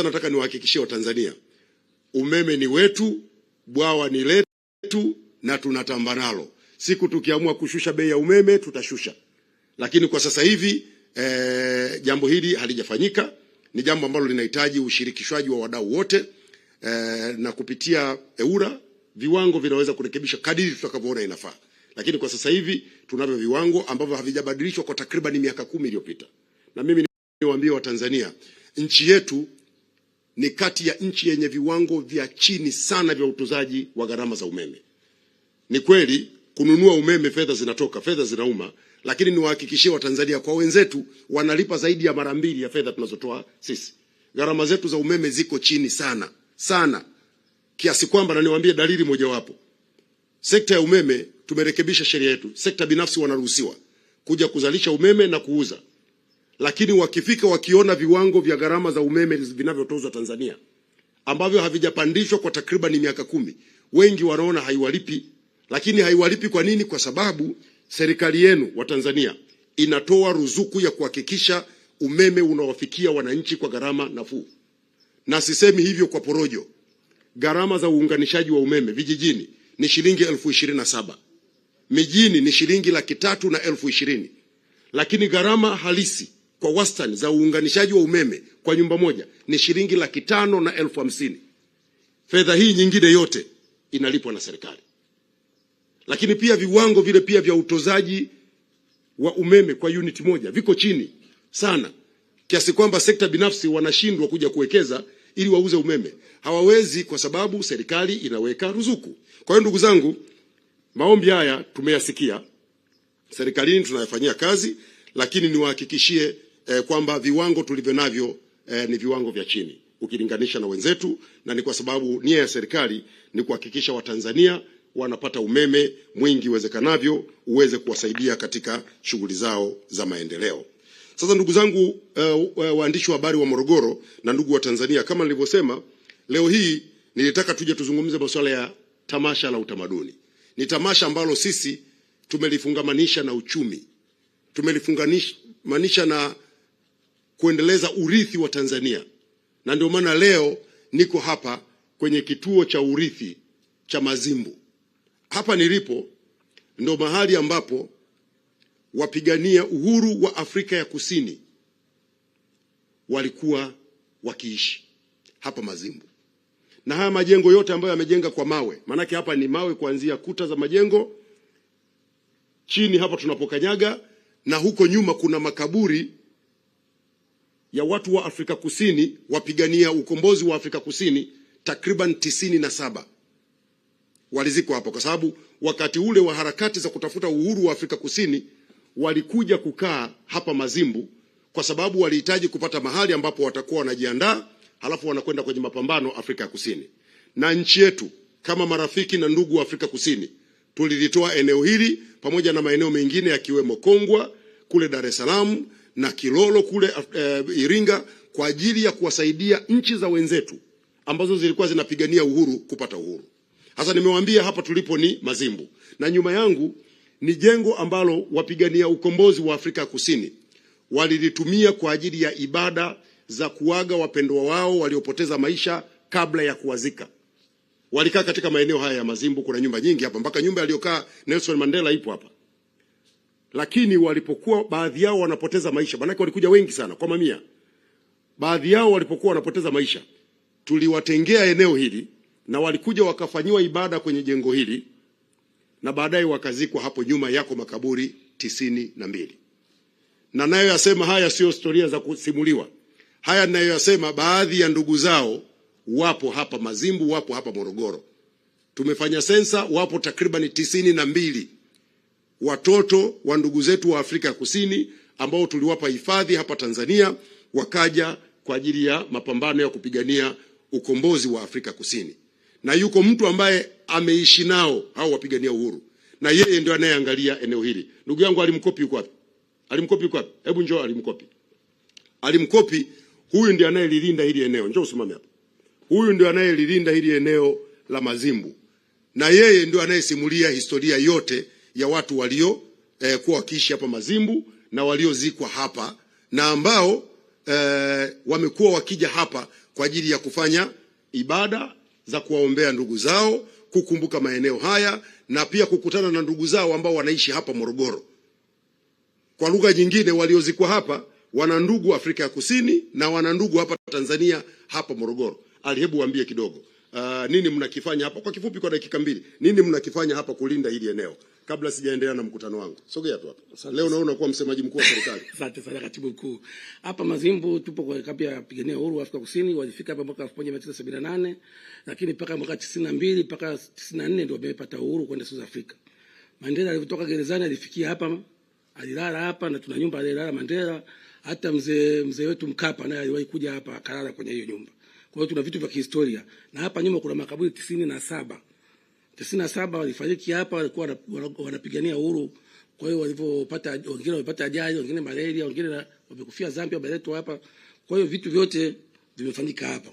Nataka niwahakikishie Watanzania, umeme ni wetu, bwawa ni letu na tunatamba nalo. Siku tukiamua kushusha bei ya umeme tutashusha. Lakini kwa sasa hivi jambo hili halijafanyika. Ni jambo ambalo linahitaji ushirikishwaji wa wadau wote, na kupitia EWURA viwango vinaweza kurekebisha kadiri tutakavyoona inafaa. Lakini kwa sasa hivi tunavyo viwango ambavyo havijabadilishwa kwa takriban miaka 10 iliyopita. Na mimi niwaambie Watanzania, nchi yetu ni kati ya nchi yenye viwango vya chini sana vya utunzaji wa gharama za umeme. Ni kweli kununua umeme fedha zinatoka, fedha zinauma, lakini niwahakikishie Watanzania kwa wenzetu wanalipa zaidi ya mara 2 ya fedha tunazotoa sisi. Gharama zetu za umeme ziko chini sana, sana. Kiasi kwamba na niwaambie dalili mojawapo. Sekta ya umeme tumerekebisha sheria yetu. Sekta binafsi wanaruhusiwa kuja kuzalisha umeme na kuuza. Lakini wakifika wakiona viwango vya gharama za umeme vinavyotozwa Tanzania ambavyo havijapandishwa kwa takriban miaka 10, wengi wanaona haiwalipi. Lakini haiwalipi kwa nini? Kwa sababu serikali yenu wa Tanzania inatoa ruzuku ya kuhakikisha umeme unawafikia wananchi kwa gharama nafuu. Na sisemi hivyo kwa porojo. Gharama za uunganishaji wa umeme vijijini ni shilingi 27,000. Mijini ni shilingi 320,000. Lakini gharama halisi kwa wastani za uunganishaji wa umeme kwa nyumba moja ni shilingi 550,000. Fedha hii nyingine yote inalipwa na serikali. Lakini pia viwango vile pia vya utozaji wa umeme kwa unit moja viko chini sana, kiasi kwamba sekta binafsi wanashindwa kuja kuwekeza ili wauze umeme. Hawawezi kwa sababu serikali inaweka ruzuku. Kwa hiyo ndugu zangu, maombi haya tumeyasikia, serikalini tunayafanyia kazi, lakini niwahakikishie kwamba viwango tulivyo navyo ni viwango vya chini ukilinganisha na wenzetu, na ni kwa sababu nia ya serikali ni kuhakikisha Watanzania wanapata umeme mwingi uwezekanavyo uweze kuwasaidia katika shughuli zao za maendeleo. Sasa ndugu zangu, waandishi wa habari wa Morogoro na ndugu wa Tanzania, kama nilivyosema, leo hii nilitaka tuje tuzungumze masuala ya tamasha la utamaduni. Ni tamasha ambalo sisi tumelifungamanisha na uchumi, tumelifungamanisha na kuendeleza urithi wa Tanzania. Na ndio maana leo niko hapa kwenye kituo cha urithi cha Mazimbu. Hapa nilipo ndo mahali ambapo wapigania uhuru wa Afrika ya Kusini walikuwa wakiishi, hapa Mazimbu. Na haya majengo yote ambayo yamejenga kwa mawe, manake hapa ni mawe kuanzia kuta za majengo, chini hapa tunapokanyaga, na huko nyuma kuna makaburi ya watu wa Afrika Kusini, wapigania ukombozi wa Afrika Kusini takriban 97 walizikwa hapa, kwa sababu wakati ule wa harakati za kutafuta uhuru wa Afrika Kusini walikuja kukaa hapa Mazimbu, kwa sababu walihitaji kupata mahali ambapo watakuwa wanajiandaa, halafu wanakwenda kwenye mapambano Afrika Kusini. Na nchi yetu kama marafiki na ndugu wa Afrika Kusini tulilitoa eneo hili pamoja na maeneo mengine yakiwemo Kongwa kule Dar es Salaam na Kilolo kule Iringa, kwa ajili ya kuwasaidia nchi za wenzetu ambazo zilikuwa zinapigania uhuru kupata uhuru. Hasa nimewaambia hapa tulipo ni Mazimbu, na nyuma yangu ni jengo ambalo wapigania ukombozi wa Afrika Kusini walilitumia kwa ajili ya ibada za kuaga wapendwa wao waliopoteza maisha kabla ya kuwazika. Walikaa katika maeneo haya ya Mazimbu. Kuna nyumba nyingi hapa, mpaka nyumba aliyokaa Nelson Mandela ipo hapa. Lakini walipokuwa baadhi yao wanapoteza maisha, maana walikuja wengi sana kwa mamia, baadhi yao walipokuwa wanapoteza maisha, tuliwatengea eneo hili na walikuja wakafanyiwa ibada kwenye jengo hili, na baadaye wakazikwa hapo nyuma. Yako makaburi 92. Na nayo yasema haya sio historia za kusimuliwa. Haya nayo yasema baadhi ya ndugu zao wapo hapa Mazimbu, wapo hapa Morogoro. Tumefanya sensa, wapo takriban 92 watoto wa ndugu zetu wa Afrika Kusini ambao tuliwapa hifadhi hapa Tanzania, wakaja kwa ajili ya mapambano ya kupigania ukombozi wa Afrika Kusini. Na yuko mtu ambaye ameishi nao hao wapigania uhuru, na yeye ndio anayeangalia eneo hili. Ndugu yangu Alimkopi yuko wapi? Alimkopi yuko wapi? Hebu njoo Alimkopi. Alimkopi huyu ndiye anayelilinda hili eneo. Njoo usimame hapa. Huyu ndio anayelilinda hili eneo la Mazimbu. Na yeye ndio anayesimulia historia yote ya watu walio kuwa wakiishi hapa Mazimbu na waliozikwa hapa, na ambao wamekuwa wakija hapa kwa ajili ya kufanya ibada za kuwaombea ndugu zao, kukumbuka maeneo haya na pia kukutana na ndugu zao ambao wanaishi hapa Morogoro. Kwa lugha nyingine, waliozikwa hapa wana ndugu Afrika ya Kusini na wana ndugu hapa Tanzania, hapa Morogoro. Hebu waambie kidogo, nini mnakifanya hapa kwa kifupi, kwa dakika 2. Nini mnakifanya hapa kulinda hili eneo kabla sijaendelea na mkutano wangu? Sogea tu hapa. Leo naona kuwa msemaji mkuu wa serikali. Asante sana katibu mkuu. Hapa Mazimbu tupo kwa kambi ya kupigania uhuru wa Afrika Kusini. Walifika hapa mwaka 1978, lakini mpaka mwaka 92 mpaka 94 ndio wamepata uhuru kwenda South Africa. Mandela alipotoka gerezani alifikia hapa, alilala hapa na tuna nyumba alilala Mandela. Hata mzee wetu Mkapa naye aliwahi kuja hapa akalala kwenye hiyo nyumba. Kwa hiyo tuna vitu vya kihistoria. Na hapa nyuma kuna makaburi 97 walifariki hapa, walikuwa wanapigania uhuru. Kwa hiyo walipopata, wengine walipata ajali, wengine malaria, wengine wamekufia Zambia, wameletwa hapa. Kwa hiyo vitu vyote vimefanyika hapa.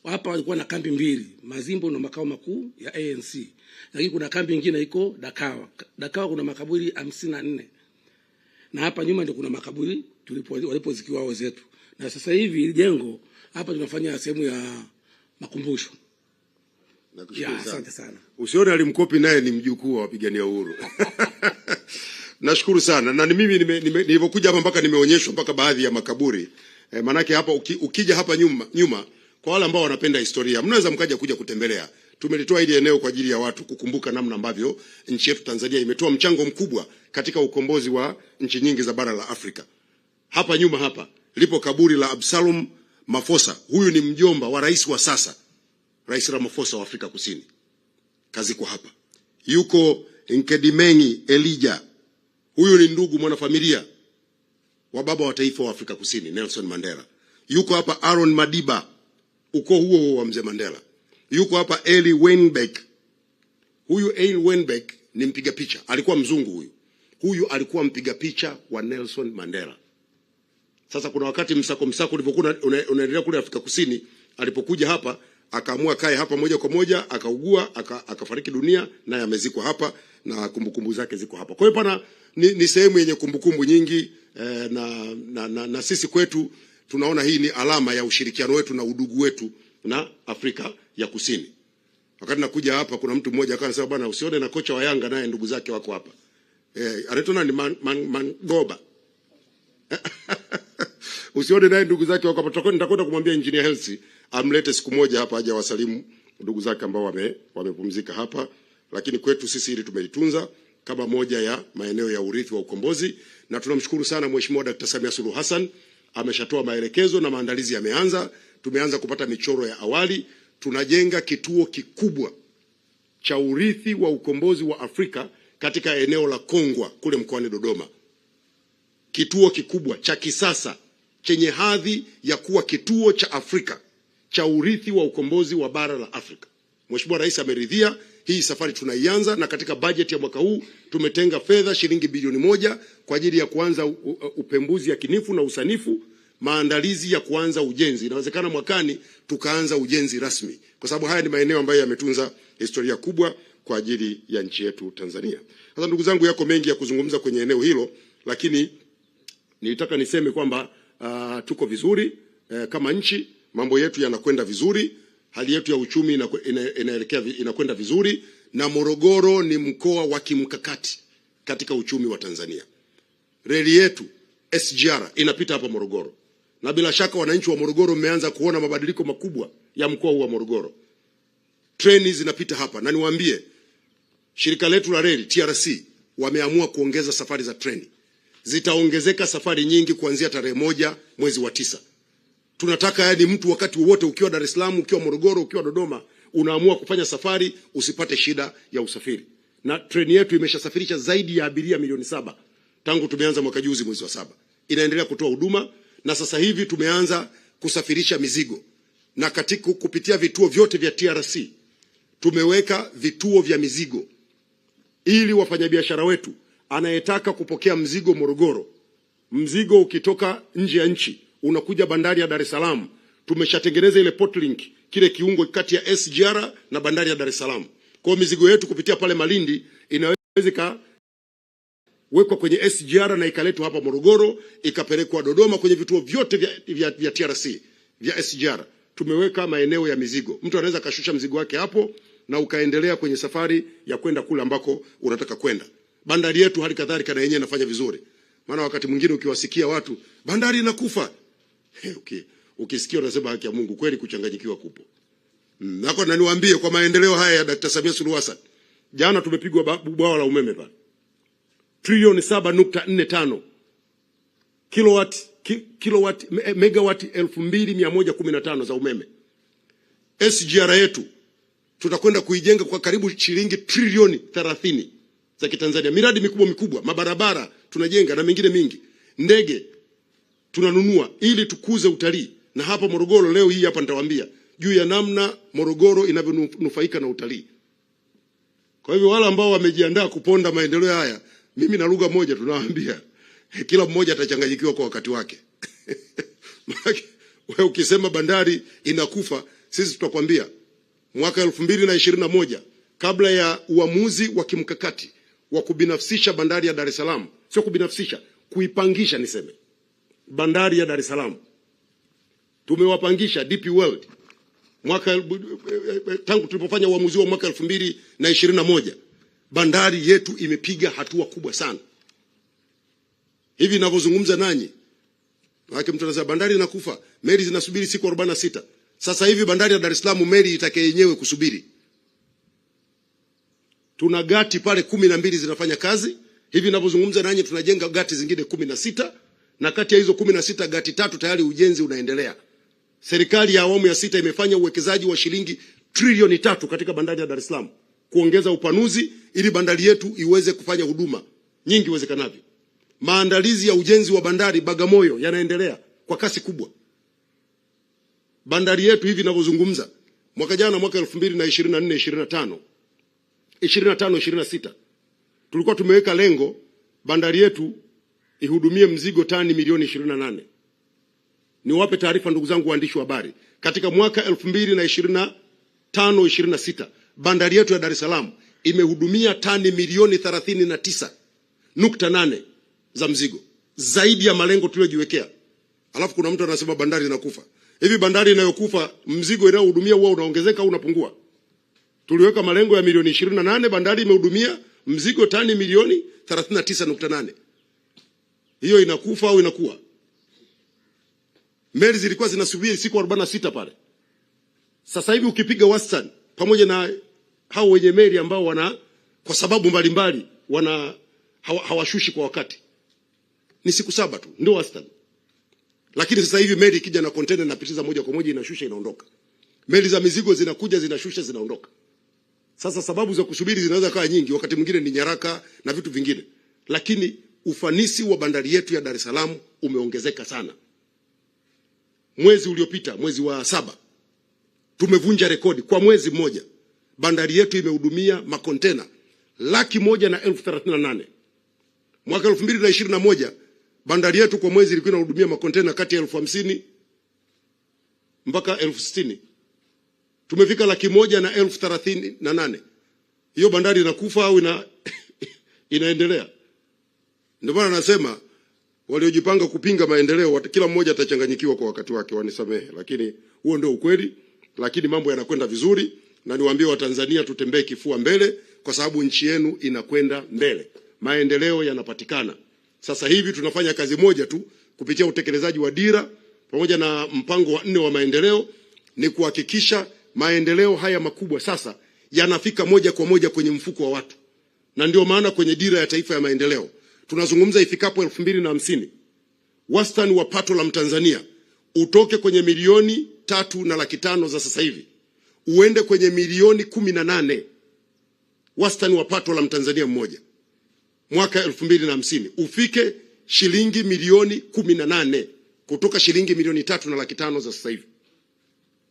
Hapa walikuwa na kambi 2, Mazimbu na makao makuu ya ANC. Lakini kuna kambi nyingine iko Dakawa. Dakawa kuna makaburi 54. Na hapa nyuma ndio kuna makaburi walipozikiwa wao zetu. Na sasa hivi jengo hapa tunafanya sehemu ya makumbusho. Asante sana. Usione alimkopi naye ni mjukuu wa wapigania uhuru. Nashukuru sana. Na mimi nilipokuja hapa mpaka nimeonyeshwa mpaka baadhi ya makaburi. Manake hapa ukija hapa nyuma kwa wale ambao wanapenda historia, mnaweza mkaja kuja kutembelea. Tumelitoa hili eneo kwa ajili ya watu kukumbuka namna ambavyo nchi yetu Tanzania imetoa mchango mkubwa katika ukombozi wa nchi nyingi za bara la Afrika. Hapa nyuma hapa lipo kaburi la Absalom Mafosa. Huyu ni mjomba wa rais wa sasa, Rais Ramaphosa wa Afrika Kusini. Kazikwa hapa. Yuko Nkedimengi Elijah. Huyu ni ndugu mwanafamilia wa baba wa taifa wa Afrika Kusini, Nelson Mandela. Yuko hapa Aaron Madiba, ukoo huo wa mzee Mandela. Yuko hapa Eli Weinberg. Huyu Eli Weinberg ni mpiga picha. Alikuwa mzungu huyu. Huyu alikuwa mpiga picha wa Nelson Mandela. Sasa kuna wakati msako ulipokuwa unaendelea kule Afrika Kusini, alipokuja hapa akaamua kae hapa moja kwa moja, akaugua, akafariki dunia, naye amezikwa hapa na kumbukumbu zake ziko hapa. Kwa hiyo pana ni sehemu yenye kumbukumbu nyingi, na sisi kwetu tunaona hii ni alama ya ushirikiano wetu na udugu wetu na Afrika ya Kusini. Wakati nakuja hapa kuna mtu mmoja akasema, bwana usione na kocha wa Yanga naye ndugu zake wako hapa. Anaitwa ni Mangoba. Usione naye ndugu zake wako hapa. Nitakwenda kumwambia Engineer Hersi amlete siku moja hapa aje wasalimu ndugu zake ambao wamepumzika hapa. Lakini kwetu sisi hili tumelitunza kama moja ya maeneo ya urithi wa ukombozi, na tunamshukuru sana Mheshimiwa Dr. Samia Suluhu Hassan. Ameshatoa maelekezo na maandalizi yameanza. Tumeanza kupata michoro ya awali. Tunajenga kituo kikubwa cha urithi wa ukombozi wa Afrika katika eneo la Kongwa kule mkoani Dodoma. Kituo kikubwa cha kisasa chenye hadhi ya kuwa kituo cha Afrika cha urithi wa ukombozi wa bara la Afrika. Mheshimiwa Rais ameridhia, hii safari tunaianza, na katika bajeti ya mwaka huu tumetenga fedha shilingi bilioni 1 kwa ajili ya kuanza upembuzi yakinifu na usanifu, maandalizi ya kuanza ujenzi. Inawezekana mwakani tukaanza ujenzi rasmi, kwa sababu haya ni maeneo ambayo yametunza historia kubwa kwa ajili ya nchi yetu Tanzania. Sasa ndugu zangu, yako mengi ya kuzungumza kwenye eneo hilo, lakini nilitaka niseme kwamba tuko vizuri kama nchi, mambo yetu yanakwenda vizuri, hali yetu ya uchumi inakwenda vizuri, na Morogoro ni mkoa wa kimkakati katika uchumi wa Tanzania. Reli yetu SGR inapita hapa Morogoro, na bila shaka wananchi wa Morogoro mmeanza kuona mabadiliko makubwa ya mkoa huu wa Morogoro. Treni zinapita hapa, na niwaambie shirika letu la reli TRC wameamua kuongeza safari za treni. Zitaongezeka safari nyingi kuanzia tarehe 1 mwezi wa 9. Tunataka yani mtu wakati wowote, ukiwa Dar es Salaam, ukiwa Morogoro, ukiwa Dodoma, unaamua kufanya safari, usipate shida ya usafiri. Na treni yetu imeshasafirisha zaidi ya abiria milioni 7 tangu tumeanza mwaka juzi mwezi wa 7. Inaendelea kutoa huduma, na sasa hivi tumeanza kusafirisha mizigo. Na katika kupitia vituo vyote vya TRC tumeweka vituo vya mizigo ili wafanyabiashara wetu anayetaka kupokea mzigo Morogoro, mzigo ukitoka nje ya nchi unakuja bandari ya Dar es Salaam, tumeshatengeneza ile port link, kile kiungo kati ya SGR na bandari ya Dar es Salaam. Kwa mizigo yetu kupitia pale Malindi inaweza wekwa kwenye SGR na ikaletwa hapa Morogoro, ikapelekwa Dodoma kwenye vituo vyote vya TRC vya SGR. tumeweka maeneo ya mizigo. Mtu anaweza kashusha mzigo wake hapo na ukaendelea kwenye safari ya kwenda kule ambako unataka kwenda. Bandari yetu hali kadhalika na yenyewe inafanya vizuri. Maana wakati mwingine ukiwasikia watu bandari inakufa, okay, ukisikia unasema haki ya Mungu, kweli kuchanganyikiwa kupo. Nako na niwaambie kwa maendeleo haya ya Dr. Samia Suluhu Hassan, jana tumepigwa bwawa la umeme pale. Trilioni 7.45. Megawati 2115 za umeme. SGR yetu tutakwenda kuijenga kwa karibu shilingi trilioni 30 za Kitanzania. Miradi mikubwa, mabarabara tunajenga na mingine mingi. Ndege tunanunua ili tukuze utalii. Na hapa Morogoro leo hii hapa nitawaambia juu ya namna Morogoro inavyonufaika na utalii. Kwa hivyo wale ambao wamejiandaa kuponda maendeleo haya, mimi na lugha moja tunawaambia kila mmoja atachanganyikiwa kwa wakati wake. Wewe ukisema bandari inakufa, sisi tutakwambia mwaka 2021 kabla ya uamuzi wa kimkakati wa kubinafsisha bandari ya Dar es Salaam, sio kubinafsisha, kuipangisha niseme, bandari ya Dar es Salaam. Tumewapangisha DP World tangu tulipofanya uamuzi wa mwaka 2021, bandari yetu imepiga hatua kubwa sana. Hivi ninavyozungumza nanyi, wake mtu anasema bandari inakufa, meli zinasubiri siku 46. Sasa hivi bandari ya Dar es Salaam meli itakaye yenyewe kusubiri. Tuna gati pale 12 zinafanya kazi. Hivi ninavyozungumza nanyi tunajenga gati zingine 16, na kati ya hizo 16 gati 3 tayari ujenzi unaendelea. Serikali ya awamu ya 6 imefanya uwekezaji wa shilingi trilioni 3 katika bandari ya Dar es Salaam kuongeza upanuzi ili bandari yetu iweze kufanya huduma nyingi iwezekanavyo. Maandalizi ya ujenzi wa bandari Bagamoyo yanaendelea kwa kasi kubwa. Bandari yetu hivi ninavyozungumza, mwaka jana mwaka 2024 25 tulikuwa tumeweka lengo bandari yetu ihudumie mzigo tani milioni 28. Niwape taarifa ndugu zangu waandishi wa habari, katika mwaka 2025-26 bandari yetu ya Dar es Salaam imehudumia tani milioni 39.8 za mzigo, zaidi ya malengo tuliyojiwekea. Alafu kuna mtu anasema bandari inakufa. Hivi bandari inayokufa, mzigo inayohudumia huwa unaongezeka au unapungua? Tuliweka malengo ya milioni 28, bandari imehudumia mzigo tani milioni 39.8. Hiyo inakufa au inakuwa? Meli zilikuwa zinasubiri siku 46 pale. Sasa hivi ukipiga wastani pamoja na hao wenye meli ambao kwa sababu mbalimbali hawashushi kwa wakati, ni siku 7 tu ndio wastani. Lakini sasa hivi meli ikija na container inapitiza moja kwa moja, inashusha inaondoka. Meli za mizigo zinakuja zinashusha zinaondoka. Sasa sababu za kusubiri zinaweza kuwa nyingi, wakati mwingine ni nyaraka na vitu vingine. Lakini ufanisi wa bandari yetu ya Dar es Salaam umeongezeka sana. Mwezi uliopita, mwezi wa 7, tumevunja rekodi kwa mwezi mmoja. Bandari yetu imehudumia makontena 138,000. Mwaka 2021 bandari yetu kwa mwezi ilikuwa inahudumia makontena kati ya 50,000 mpaka 60,000. Tumefika 138,000. Hiyo bandari inakufa au inaendelea? Ndio maana nasema waliojipanga kupinga maendeleo kila mmoja atachanganyikiwa kwa wakati wake, wanisamehe, lakini huo ndio ukweli. Lakini mambo yanakwenda vizuri, na niwaambie Watanzania tutembee kifua mbele, kwa sababu nchi yenu inakwenda mbele. Maendeleo yanapatikana. Sasa hivi tunafanya kazi moja tu kupitia utekelezaji wa dira pamoja na mpango wa 4 wa maendeleo, ni kuhakikisha maendeleo haya makubwa sasa yanafika moja kwa moja kwenye mfuko wa watu. Na ndio maana kwenye dira ya taifa ya maendeleo tunazungumza ifikapo 2050 wastani wa pato la Mtanzania utoke kwenye milioni 3.5 za sasa hivi uende kwenye milioni 18 wastani wa pato la Mtanzania mmoja. Mwaka 2050 ufike shilingi milioni 18 kutoka shilingi milioni 3.5 za sasa hivi.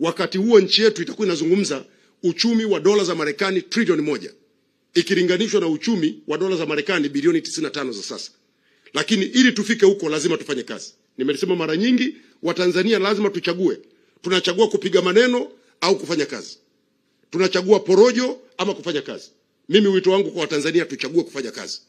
Wakati huo nchi yetu itakuwa inazungumza uchumi wa dola za Marekani trilioni 1 ikilinganishwa na uchumi wa dola za Marekani bilioni 95 za sasa. Lakini ili tufike huko lazima tufanye kazi. Nimesema mara nyingi, Watanzania lazima tuchague. Tunachagua kupiga maneno au kufanya kazi. Tunachagua porojo ama kufanya kazi. Mimi wito wangu kwa Watanzania tuchague kufanya kazi.